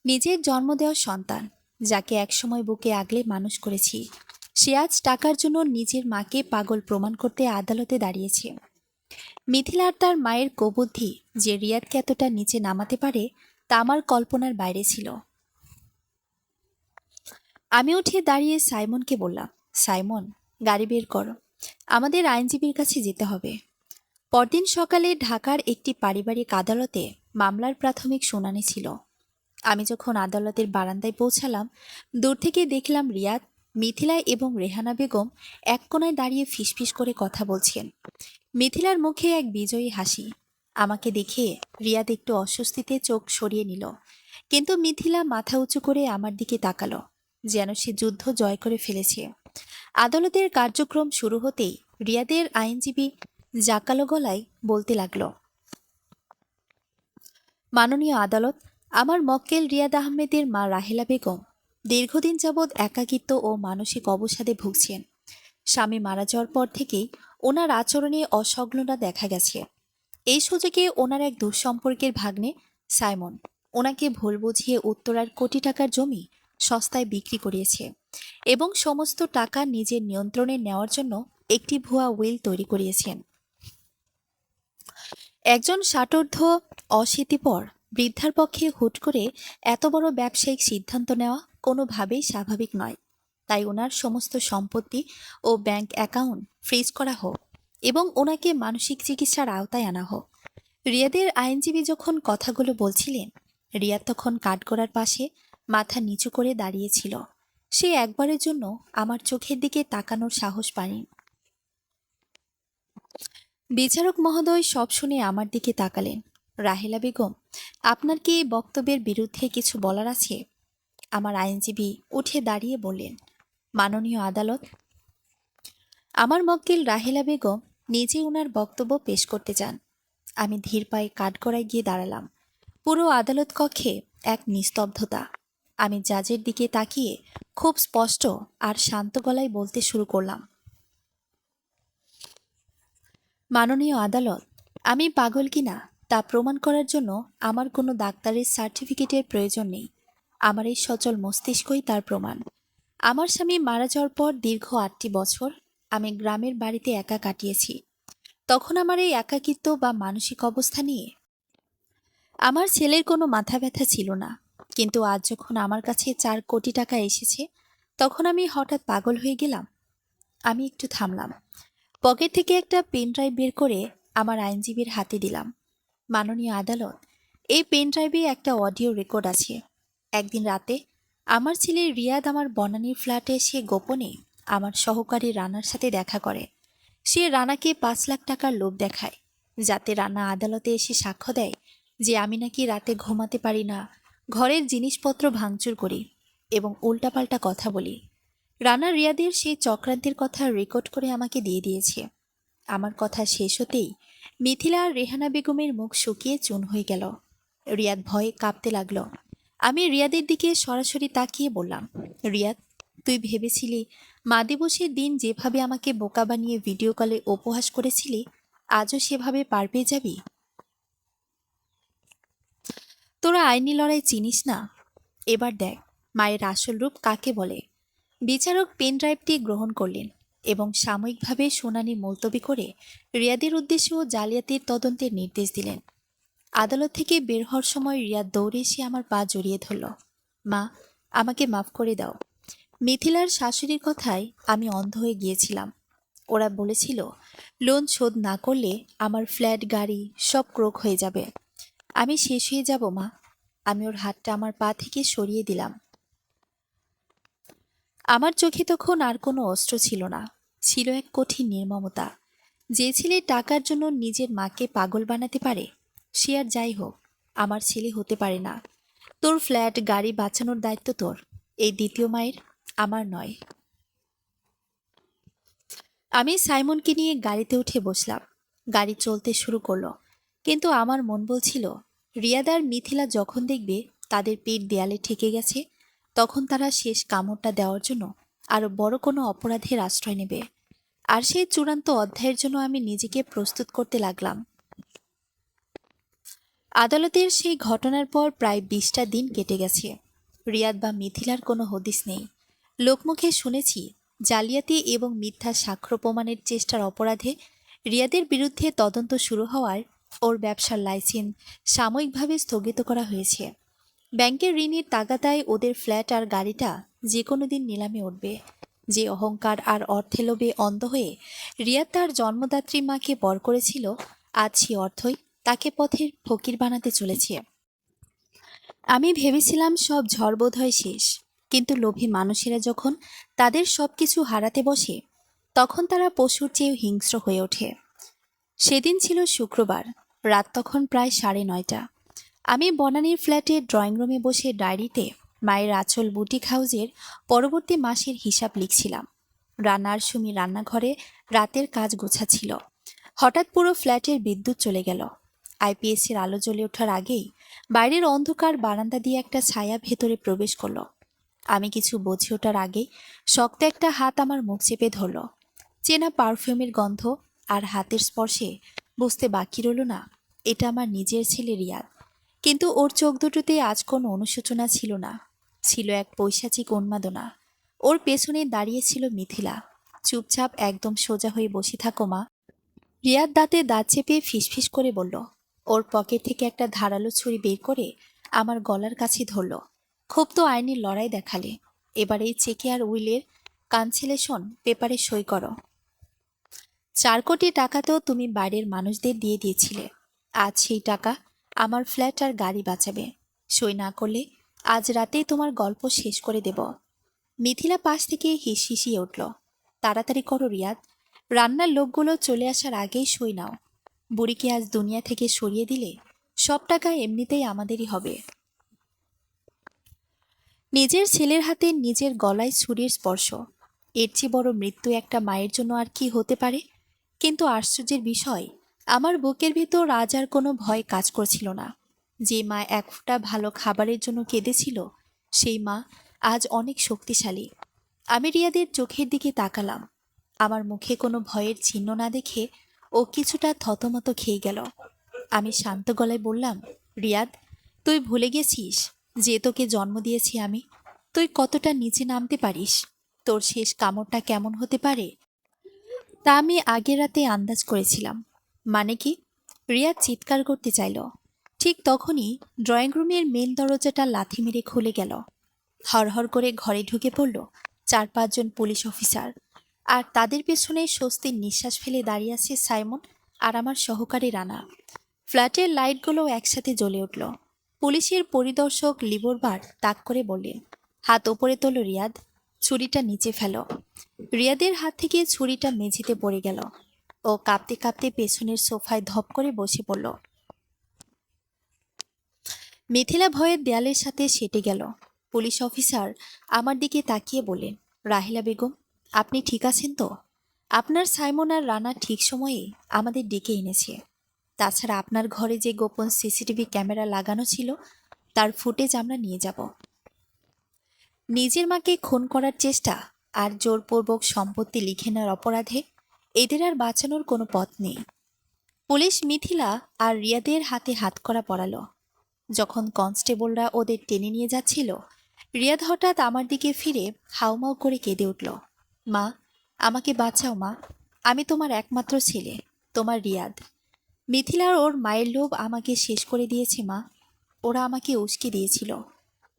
নিজের জন্ম দেওয়া সন্তান, যাকে একসময় বুকে আগলে মানুষ করেছি, সে আজ টাকার জন্য নিজের মাকে পাগল প্রমাণ করতে আদালতে দাঁড়িয়েছে। মিথিলা আর তার মায়ের কুবুদ্ধি যে রিয়াদকে এতটা নিচে নামাতে পারে তা আমার কল্পনার বাইরে ছিল। আমি উঠে দাঁড়িয়ে সাইমনকে বললাম, সাইমন, গাড়ি বের করো, আমাদের আইনজীবীর কাছে যেতে হবে। পরদিন সকালে ঢাকার একটি পারিবারিক আদালতে মামলার প্রাথমিক শুনানি ছিল। আমি যখন আদালতের বারান্দায় পৌঁছালাম, দূর থেকে দেখলাম রিয়াদ, মিথিলা এবং রেহানা বেগম এক কোণায় দাঁড়িয়ে ফিসফিস করে কথা বলছেন। মিথিলার মুখে এক বিজয়ী হাসি। আমাকে দেখে রিয়াদ একটু অস্বস্তিতে চোখ সরিয়ে নিল, কিন্তু মিথিলা মাথা উঁচু করে আমার দিকে তাকালো, যেন সে যুদ্ধ জয় করে ফেলেছে। আদালতের কার্যক্রম শুরু হতেই রিয়াদের আইনজীবী জাকালো গলায় বলতে লাগলো, মাননীয় আদালত, আমার মক্কেল রিয়াদ আহমেদের মা রাহেলা বেগম দীর্ঘদিন যাবৎ একাকিত্ব ও মানসিক অবসাদে ভুগছেন। স্বামী মারা যাওয়ার পর থেকেই ওনার আচরণে অসংলগ্নতা দেখা গেছে। এই সুযোগে ওনার এক দুঃসম্পর্কের ভাগ্নে সাইমন ওনাকে ভুল বুঝিয়ে উত্তরার কোটি টাকার জমি সস্তায় বিক্রি করিয়েছে এবং সমস্ত টাকা নিজের নিয়ন্ত্রণে নেওয়ার জন্য একটি ভুয়া উইল তৈরি করিয়েছেন। একজন ষাটোর্ধ্ব অশীতিপর বৃদ্ধার পক্ষে হুট করে এত বড় ব্যবসায়িক সিদ্ধান্ত নেওয়া কোনোভাবেই স্বাভাবিক নয়। তাই ওনার সমস্ত সম্পত্তি ও ব্যাংক অ্যাকাউন্ট ফ্রিজ করা হোক এবং ওনাকে মানসিক চিকিৎসার আওতায় আনা হোক। রিয়াদের আইনজীবী যখন কথাগুলো বলছিলেন, রিয়াদ তখন কাঠগড়ার পাশে মাথা নিচু করে দাঁড়িয়েছিল। সে একবারের জন্য আমার চোখের দিকে তাকানোর সাহস পায়নি। বিচারক মহোদয় সব শুনে আমার দিকে তাকালেন। রাহেলা বেগম, আপনার কি এই বক্তব্যের বিরুদ্ধে কিছু বলার আছে? আমার আইনজীবী উঠে দাঁড়িয়ে বললেন, মাননীয় আদালত। আমার মক্কেল রাহেলা বেগম নিজে ওনার বক্তব্য পেশ করতে চান। আমি ধীর পায়ে কাঠগড়ায় গিয়ে দাঁড়ালাম। পুরো আদালত কক্ষে এক নিস্তব্ধতা। আমি জাজের দিকে তাকিয়ে খুব স্পষ্ট আর শান্ত গলায় বলতে শুরু করলাম, মাননীয় আদালত, আমি পাগল কিনা তা প্রমাণ করার জন্য আমার কোনো ডাক্তারের সার্টিফিকেটের প্রয়োজন নেই। আমার এই সচল মস্তিষ্কই তার প্রমাণ। আমার স্বামী মারা যাওয়ার পর দীর্ঘ 8টি বছর আমি গ্রামের বাড়িতে একা কাটিয়েছি। তখন আমার এই একাকিত্ব বা মানসিক অবস্থা নিয়ে আমার ছেলের কোনো মাথা ব্যথা ছিল না। কিন্তু আজ যখন আমার কাছে 4 কোটি টাকা এসেছে, তখন আমি হঠাৎ পাগল হয়ে গেলাম। আমি একটু থামলাম। পকেট থেকে একটা পেন ড্রাইভ বের করে আমার আইনজীবীর হাতে দিলাম। মাননীয় আদালত, এই পেন ড্রাইভে একটা অডিও রেকর্ড আছে। একদিন রাতে আমার ছেলে রিয়াদ আমার বনানীর ফ্ল্যাটে এসে গোপনে আমার সহকারী রানার সাথে দেখা করে। সে রানাকে 5 লাখ টাকার লোভ দেখায়, যাতে রানা আদালতে এসে সাক্ষ্য দেয় যে আমি নাকি রাতে ঘুমাতে পারি না, ঘরের জিনিসপত্র ভাঙচুর করি এবং উল্টাপাল্টা কথা বলি। রানা রিয়াদের সেই চক্রান্তের কথা রেকর্ড করে আমাকে দিয়ে দিয়েছে। আমার কথা শেষ হতেই মিথিলা আর রেহানা বেগমের মুখ শুকিয়ে চুন হয়ে গেল। রিয়াদ ভয়ে কাঁপতে লাগলো। আমি রিয়াদের দিকে সরাসরি তাকিয়ে বললাম, রিয়াদ, তুই ভেবেছিলি মা দিবসের দিন যেভাবে আমাকে বোকা বানিয়ে ভিডিও কলে উপহাস করেছিলি, আজও সেভাবে পার পেয়ে যাবি? তোরা আইনি লড়াই চিনিস না। এবার দেখ মায়ের আসল রূপ কাকে বলে। বিচারক পেন ড্রাইভটি গ্রহণ করলেন এবং সাময়িকভাবে শুনানি মুলতবি করে রিয়াদের উদ্দেশ্যে জালিয়াতির তদন্তের নির্দেশ দিলেন। আদালত থেকে বের হওয়ার সময় রিয়াদ দৌড়ে এসে আমার পা জড়িয়ে ধরল। মা, আমাকে মাফ করে দাও। মিথিলার শাশুড়ির কথায় আমি অন্ধ হয়ে গিয়েছিলাম। ওরা বলেছিল লোন শোধ না করলে আমার ফ্ল্যাট, গাড়ি সব ক্রোক হয়ে যাবে। আমি শেষ হয়ে যাব মা। আমি ওর হাতটা আমার পা থেকে সরিয়ে দিলাম। আমার চোখে তখন আর কোনো অস্ত্র ছিল না, ছিল এক কঠিন নির্মমতা। যে ছেলে টাকার জন্য নিজের মাকে পাগল বানাতে পারে, সে আর যাই হোক আমার ছেলে হতে পারে না। তোর ফ্ল্যাট, গাড়ি বাঁচানোর দায়িত্ব তোর, এই দ্বিতীয় মায়ের, আমার নয়। আমি সাইমনকে নিয়ে গাড়িতে উঠে বসলাম। গাড়ি চলতে শুরু করলো, কিন্তু আমার মন বলছিল রিয়াদ আর মিথিলা যখন দেখবে তাদের পেট দেয়ালে ঠেকে গেছে, তখন তারা শেষ কামড়টা দেওয়ার জন্য আরো বড় কোনো অপরাধের আশ্রয় নেবে। আর সেই চূড়ান্ত অধ্যায়ের জন্য আমি নিজেকে প্রস্তুত করতে লাগলাম। আদালতের সেই ঘটনার পর প্রায় 20টা দিন কেটে গেছে। রিয়াদ বা মিথিলার কোনো হদিস নেই। লোকমুখে শুনেছি জালিয়াতি এবং মিথ্যা সাক্ষ্য প্রমাণের চেষ্টার অপরাধে রিয়াদের বিরুদ্ধে তদন্ত শুরু হওয়ায় ওর ব্যবসার লাইসেন্স সাময়িকভাবে স্থগিত করা হয়েছে। ব্যাংকের ঋণের তাগাদায় ওদের ফ্ল্যাট আর গাড়িটা যে কোনো দিন নিলামে উঠবে। যে অহংকার আর অর্থে লোভে অন্ধ হয়ে রিয়াদ তার জন্মদাত্রী মাকে বর করেছিল, আজ সে অর্থই তাকে পথের ফকির বানাতে চলেছে। আমি ভেবেছিলাম সব ঝড় বোধহয় শেষ, কিন্তু লোভী মানুষেরা যখন তাদের সবকিছু হারাতে বসে, তখন তারা পশুর চেয়েও হিংস্র হয়ে ওঠে। সেদিন ছিল শুক্রবার, রাত তখন প্রায় 9:30। আমি বনানীর ফ্ল্যাটের ড্রয়িং রুমে বসে ডায়েরিতে মায়ের আঁচল বুটিক হাউসের পরবর্তী মাসের হিসাব লিখছিলাম। রান্নার সুমি রান্নাঘরে রাতের কাজ গোছাচ্ছিল। হঠাৎ পুরো ফ্ল্যাটের বিদ্যুৎ চলে গেল। আইপিএসের আলো জ্বলে ওঠার আগেই বাইরের অন্ধকার বারান্দা দিয়ে একটা ছায়া ভেতরে প্রবেশ করলো। আমি কিছু বুঝে ওঠার আগেই শক্ত একটা হাত আমার মুখ চেপে ধরল। চেনা পারফিউমের গন্ধ আর হাতের স্পর্শে বুঝতে বাকি রইল না এটা আমার নিজের ছেলে রিয়াদ। কিন্তু ওর চোখ দুটোতে আজ কোনো অনুশোচনা ছিল না, ছিল এক পৈশাচিক উন্মাদনা। ওর পেছনে দাঁড়িয়ে ছিল মিথিলা। চুপচাপ একদম সোজা হয়ে বসে থাকো মা। রিয়াদ দাঁতে দাঁত চেপে ফিসফিস করে বলল। ওর পকেট থেকে একটা ধারালো ছুরি বের করে আমার গলার কাছে ধরল। খুব তো আইনি লড়াই দেখালে, এবার এই চেকে আর উইলের কানসেলেশন পেপারে সই করো। 4 কোটি টাকা তো তুমি বাইরের মানুষদের দিয়ে দিয়েছিলে, আজ সেই টাকা আমার ফ্ল্যাট আর গাড়ি বাঁচাবে। সই না করলে আজ রাতেই তোমার গল্প শেষ করে দেব। মিথিলা পাশ থেকে হিসিয়ে উঠল। তাড়াতাড়ি করো রিয়াদ, রান্নার লোকগুলো চলে আসার আগেই সই নাও। বুড়িকে আজ দুনিয়া থেকে সরিয়ে দিলে সব টাকা এমনিতেই আমাদেরই হবে। নিজের ছেলের হাতে নিজের গলায় ছুরির স্পর্শ, এর চেয়ে বড় মৃত্যু একটা মায়ের জন্য আর কি হতে পারে। কিন্তু আশ্চর্যের বিষয়, আমার বুকের ভিতর আজ আর কোনো ভয় কাজ করছিল না। যে মা এক ফোঁটা ভালো খাবারের জন্য কেঁদেছিল, সেই মা আজ অনেক শক্তিশালী। আমি রিয়াদের চোখের দিকে তাকালাম। আমার মুখে কোনো ভয়ের চিহ্ন না দেখে ও কিছুটা থতমত খেয়ে গেল। আমি শান্ত গলায় বললাম, রিয়াদ, তুই ভুলে গেছিস যে তোকে জন্ম দিয়েছি আমি? তুই কতটা নিচে নামতে পারিস? তোর শেষ কামড়টা কেমন হতে পারে তা আমি আগের রাতে আন্দাজ করেছিলাম। মানে কি? রিয়াদ চিৎকার করতে চাইল। ঠিক তখনই ড্রয়িং রুমের মেন দরজাটা লাথি মেরে খুলে গেল। হরহর করে ঘরে ঢুকে পড়ল 4-5 জন পুলিশ অফিসার। আর তাদের পেছনে স্বস্তির নিঃশ্বাস ফেলে দাঁড়িয়ে আছে সাইমন আর আমার সহকারী রানা। ফ্ল্যাটের লাইটগুলো একসাথে জ্বলে উঠল। পুলিশের পরিদর্শক লিবরবার তাক করে বললেন, হাত ওপরে তোলো রিয়াদ, ছুরিটা নিচে ফেলো। রিয়াদের হাত থেকে ছুরিটা মেঝেতে পড়ে গেল। ও কাঁপতে কাঁপতে পেছনের সোফায় ধপ করে বসে পড়ল। মিথিলা ভয়ের দেয়ালের সাথে সেটে গেল। পুলিশ অফিসার আমার দিকে তাকিয়ে বললেন, রাহিলা বেগম, আপনি ঠিক আছেন তো? আপনার সাইমন আর রানা ঠিক সময়ে আমাদের ডেকে এনেছে। তাছাড়া আপনার ঘরে যে গোপন সিসিটিভি ক্যামেরা লাগানো ছিল তার ফুটেজ আমরা নিয়ে যাব। নিজের মাকে খুন করার চেষ্টা আর জোরপূর্বক সম্পত্তি লিখে নেওয়ার অপরাধে এদের আর বাঁচানোর কোনো পথ নেই। পুলিশ মিথিলা আর রিয়াদের হাতে হাতকড়া পরালো। যখন কনস্টেবলরা ওদের টেনে নিয়ে যাচ্ছিল, রিয়াদ হঠাৎ আমার দিকে ফিরে হাউমাউ করে কেঁদে উঠল। মা, আমাকে বাঁচাও মা, আমি তোমার একমাত্র ছেলে, তোমার রিয়াদ। মিথিলার ওর মায়ের লোভ আমাকে শেষ করে দিয়েছে মা। ওরা আমাকে উস্কে দিয়েছিল।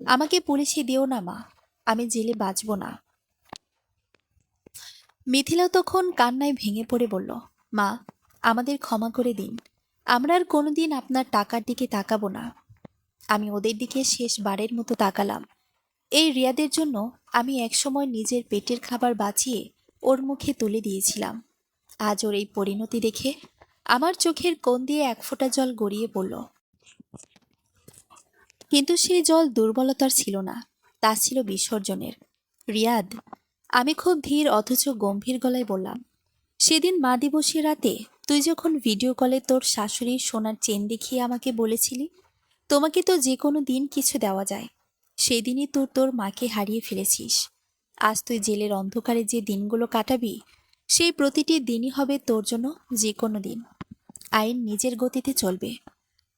আমাকে পুলিশে দিও না মা, আমি জেলে বাঁচব না। মিথিলা তখন কান্নায় ভেঙে পড়ে বলল, মা, আমাদের ক্ষমা করে দিন, আমরা আর কোনোদিন আপনার টাকার দিকে তাকাবো না। আমি ওদের দিকে শেষবারের মতো তাকালাম। এই রিয়াদের জন্য আমি একসময় নিজের পেটের খাবার বাঁচিয়ে ওর মুখে তুলে দিয়েছিলাম। আজ ওর এই পরিণতি দেখে আমার চোখের কোণ দিয়ে এক ফোঁটা জল গড়িয়ে পড়ল। কিন্তু সেই জল দুর্বলতার ছিল না, তা ছিল বিসর্জনের। রিয়াদ, আমি খুব ধীর অথচ গম্ভীর গলায় বললাম, সেদিন মা দিবসের রাতে তুই যখন ভিডিও কলে তোর শাশুড়ির সোনার চেন দেখিয়ে আমাকে বলেছিলি তোমাকে তো যে কোনো দিন কিছু দেওয়া যায়, সেদিনই তোর তোর মাকে হারিয়ে ফেলেছিস। আজ তুই জেলের অন্ধকারে যে দিনগুলো কাটাবি, সেই প্রতিটি দিনই হবে তোর জন্য যে কোনো দিন। আইন নিজের গতিতে চলবে।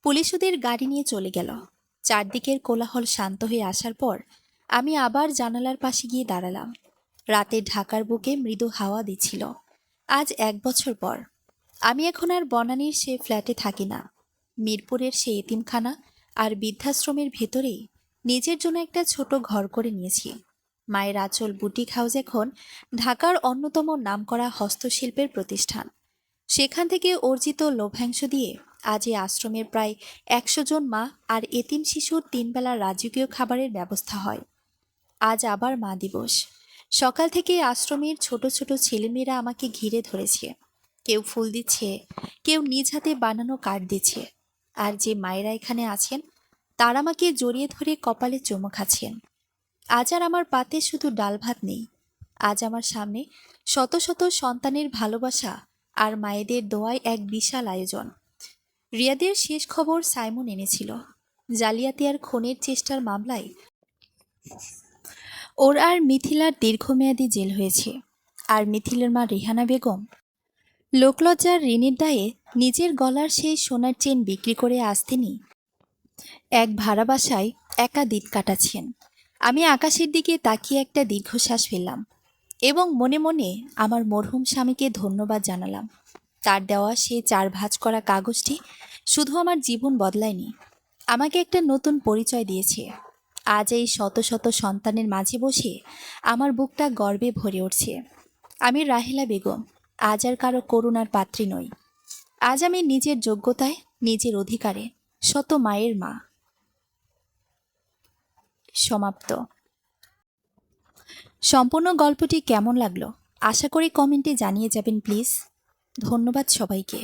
পুলিশ ওদের গাড়ি নিয়ে চলে গেল। চারদিকের কোলাহল শান্ত হয়ে আসার পর আমি আবার জানালার পাশে গিয়ে দাঁড়ালাম। রাতে ঢাকার বুকে মৃদু হাওয়া দিচ্ছিল। আজ 1 বছর পর আমি এখন আর বনানীর সে ফ্ল্যাটে থাকি না। মিরপুরের সে এতিমখানা আর বৃদ্ধাশ্রমের ভেতরেই নিজের জন্য একটা ছোট ঘর করে নিয়েছি। মায়ের আঁচল বুটিক হাউস এখন ঢাকার অন্যতম নামকরা হস্তশিল্পের প্রতিষ্ঠান। সেখান থেকে অর্জিত লভ্যাংশ দিয়ে আজ এই আশ্রমের প্রায় 100 জন মা আর এতিম শিশুর 3 বেলা রাজকীয় খাবারের ব্যবস্থা হয়। আজ আবার মা দিবস। সকাল থেকে আশ্রমের ছোট ছোট ছেলেমেয়েরা আমাকে ঘিরে ধরেছে। কেউ ফুল দিচ্ছে, কেউ নিজ হাতে বানানো কার্ড দিচ্ছে। আর যে মায়েরা এখানে আছেন তারা আমাকে জড়িয়ে ধরে কপালে চুমো খাচ্ছেন। আজ আর আমার পাতে শুধু ডাল ভাত নেই, আজ আমার সামনে শত শত সন্তানের ভালোবাসা আর মায়েদের দোয়ায় এক বিশাল আয়োজন। রিয়াদের শেষ খবর সাইমন এনেছিল। জালিয়াতি আর খুনের চেষ্টার মামলায় ওর আর মিথিলার দীর্ঘমেয়াদী জেল হয়েছে। আর মিথিলের মা রেহানা বেগম লোকলজ্জার ঋণের দায়ে নিজের গলার সেই সোনার চেন বিক্রি করে আজ তিনি এক ভাড়া বাসায় একা দিন কাটাচ্ছেন। আমি আকাশের দিকে তাকিয়ে একটা দীর্ঘশ্বাস ফেললাম এবং মনে মনে আমার মরহুম স্বামীকে ধন্যবাদ জানালাম। তার দেওয়া সেই 4 ভাঁজ করা কাগজটি শুধু আমার জীবন বদলায়নি, আমাকে একটা নতুন পরিচয় দিয়েছে। আজ এই শত শত সন্তানের মাঝে বসে আমার বুকটা গর্বে ভরে উঠছে। আমি রাহেলা বেগম, আজ আর কারো করুণার পাত্রী নই। আজ আমি নিজের যোগ্যতায়, নিজের অধিকারে শত মায়ের মা। সমাপ্ত। সম্পূর্ণ গল্পটি কেমন লাগলো আশা করি কমেন্টে জানিয়ে যাবেন প্লিজ। ধন্যবাদ সবাইকে।